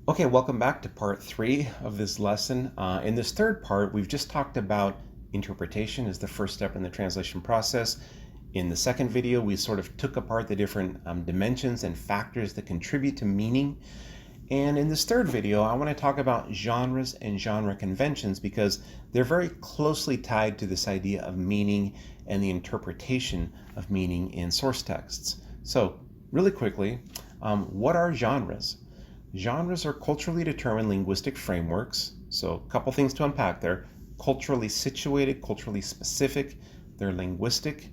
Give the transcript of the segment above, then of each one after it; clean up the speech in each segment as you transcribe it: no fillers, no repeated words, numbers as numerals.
Okay, welcome back to part 3 of this lesson. In this third part, we've just talked about interpretation as the first step in the translation process. In the second video, we sort of took apart the different dimensions and factors that contribute to meaning. And in this third video, I want to talk about genres and genre conventions because they're very closely tied to this idea of meaning and the interpretation of meaning in source texts. So, really quickly, what are genres? Genres are culturally determined linguistic frameworks. So a couple things to unpack there. Culturally situated, culturally specific. They're linguistic.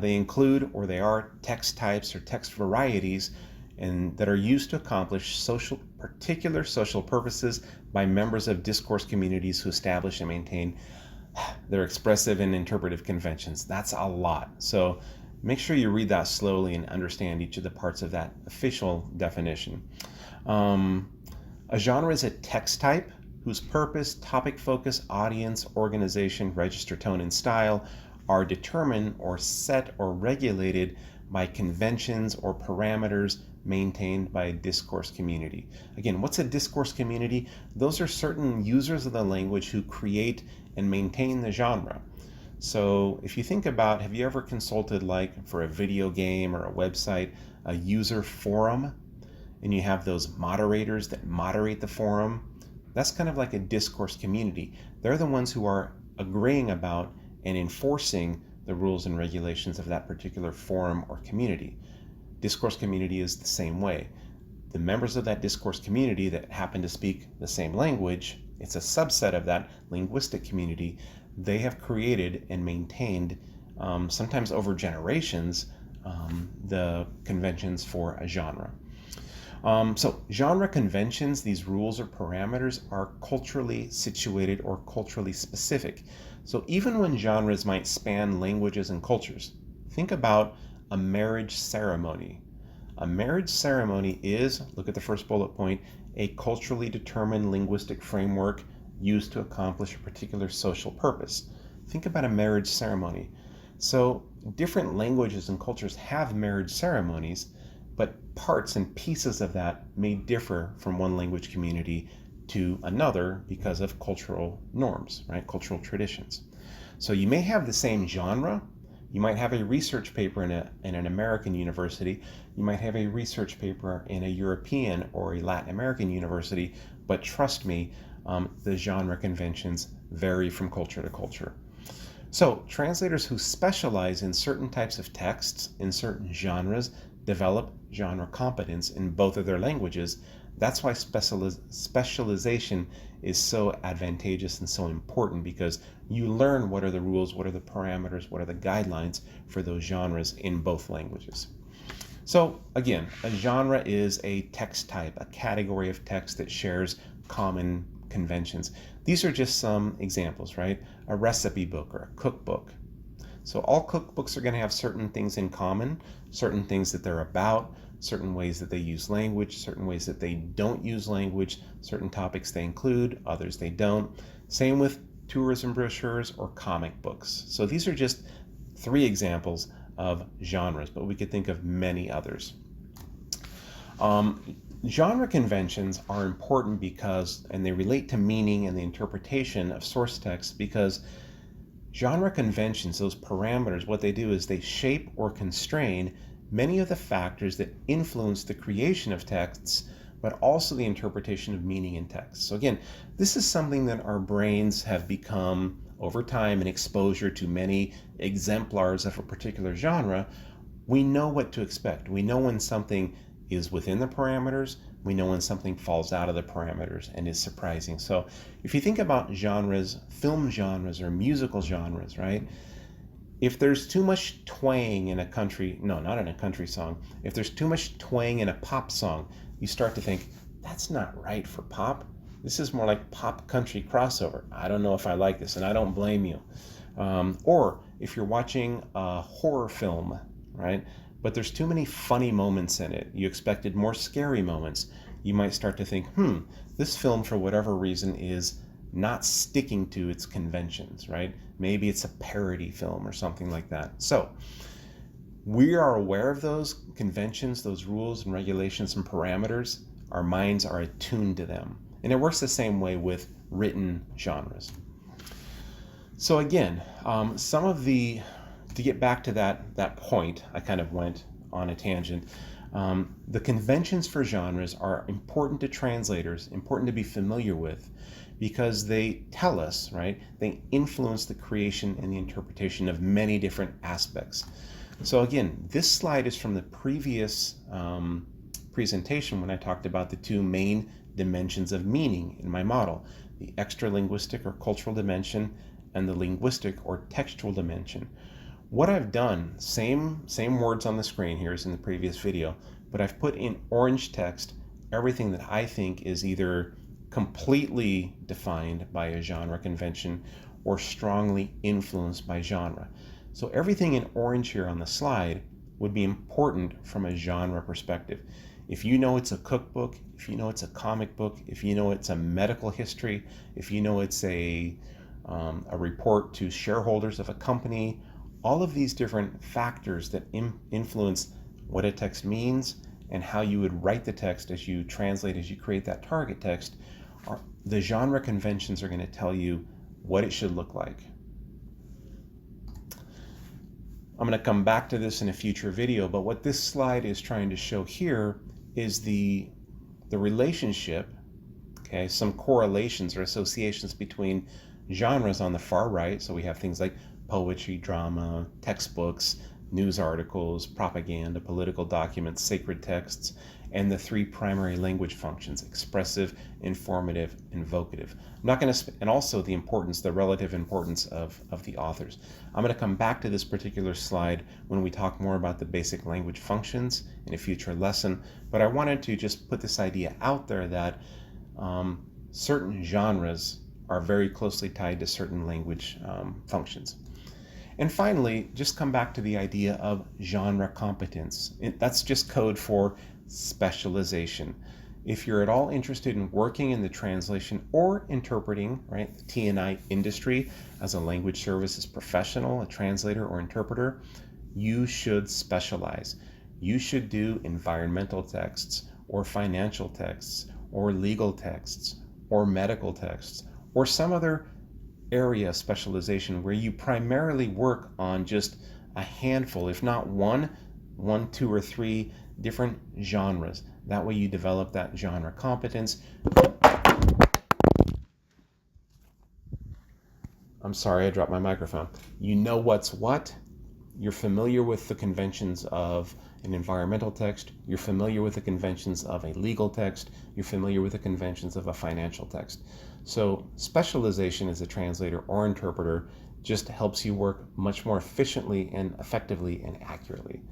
They include or they are text types or text varieties and that are used to accomplish particular social purposes by members of discourse communities who establish and maintain their expressive and interpretive conventions. That's a lot. So make sure you read that slowly and understand each of the parts of that official definition. A genre is a text type whose purpose, topic focus, audience, organization, register tone, and style are determined or set or regulated by conventions or parameters maintained by a discourse community. Again, what's a discourse community? Those are certain users of the language who create and maintain the genre. So if you think about, have you ever consulted, like for a video game or a website, a user forum? And you have those moderators that moderate the forum. That's kind of like a discourse community. They're the ones who are agreeing about and enforcing the rules and regulations of that particular forum or community. Discourse community is the same way. The members of that discourse community that happen to speak the same language, it's a subset of that linguistic community. They have created and maintained, sometimes over generations, the conventions for a genre. So genre conventions, these rules or parameters, are culturally situated or culturally specific. So even when genres might span languages and cultures, think about a marriage ceremony. A marriage ceremony is, look at the first bullet point, a culturally determined linguistic framework used to accomplish a particular social purpose. Think about a marriage ceremony. So different languages and cultures have marriage ceremonies, but parts and pieces of that may differ from one language community to another because of cultural norms, right? Cultural traditions. So you may have the same genre. You might have a research paper in an American university. You might have a research paper in a European or a Latin American university, but trust me, the genre conventions vary from culture to culture. So translators who specialize in certain types of texts in certain genres develop genre competence in both of their languages. That's why specialization is so advantageous and so important, because you learn what are the rules, what are the parameters, what are the guidelines for those genres in both languages. So again, a genre is a text type, a category of text that shares common conventions. These are just some examples, right? A recipe book or a cookbook. So all cookbooks are going to have certain things in common, certain things that they're about, certain ways that they use language, certain ways that they don't use language, certain topics they include, others they don't. Same with tourism brochures or comic books. So these are just 3 examples of genres, but we could think of many others. Genre conventions are important because, and they relate to meaning and the interpretation of source text, because genre conventions, those parameters, what they do is they shape or constrain many of the factors that influence the creation of texts, but also the interpretation of meaning in text. So again, this is something that our brains have become, over time and exposure to many exemplars of a particular genre, we know what to expect. We know when something is within the parameters. We know when something falls out of the parameters and is surprising. So if you think about genres, film genres or musical genres, right? If there's too much twang in a country, no, not in a country song. If there's too much twang in a pop song, you start to think, that's not right for pop. This is more like pop country crossover. I don't know if I like this, and I don't blame you. Or if you're watching a horror film, right? But there's too many funny moments in it. You expected more scary moments. You might start to think, this film, for whatever reason, is not sticking to its conventions, right? Maybe it's a parody film or something like that. So we are aware of those conventions, those rules and regulations and parameters. our minds are attuned to them. And it works the same way with written genres. So again, to get back to that point, I kind of went on a tangent. The conventions for genres are important to translators, important to be familiar with, because they tell us, right? They influence the creation and the interpretation of many different aspects. So again, this slide is from the previous presentation when I talked about the two main dimensions of meaning in my model, the extra-linguistic or cultural dimension and the linguistic or textual dimension. What I've done, same words on the screen here as in the previous video, but I've put in orange text everything that I think is either completely defined by a genre convention or strongly influenced by genre. So everything in orange here on the slide would be important from a genre perspective. If you know it's a cookbook, if you know it's a comic book, if you know it's a medical history, if you know it's a report to shareholders of a company, all of these different factors that influence what a text means and how you would write the text as you translate, as you create that target text, the genre conventions are going to tell you what it should look like. I'm going to come back to this in a future video, but what this slide is trying to show here is the relationship, okay, some correlations or associations between genres on the far right. So we have things like poetry, drama, textbooks, news articles, propaganda, political documents, sacred texts, and the three primary language functions: expressive, informative, and vocative. I'm not going to, and also the importance, the relative importance of the authors. I'm going to come back to this particular slide when we talk more about the basic language functions in a future lesson, but I wanted to just put this idea out there that certain genres are very closely tied to certain language functions. And finally, just come back to the idea of genre competence. That's just code for specialization. If you're at all interested in working in the translation or interpreting, right, the T&I industry as a language services professional, a translator or interpreter, you should specialize. You should do environmental texts or financial texts or legal texts or medical texts or some other area specialization where you primarily work on just a handful, if not one, two, or three different genres. That way you develop that genre competence. I'm sorry, I dropped my microphone. You know what's what. You're familiar with the conventions of an environmental text. You're familiar with the conventions of a legal text. You're familiar with the conventions of a financial text. So specialization as a translator or interpreter just helps you work much more efficiently and effectively and accurately.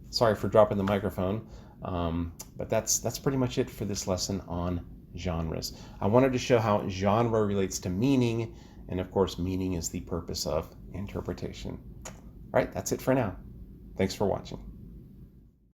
Sorry for dropping the microphone, but that's pretty much it for this lesson on genres. I wanted to show how genre relates to meaning, and of course meaning is the purpose of interpretation. All right, that's it for now. Thanks for watching.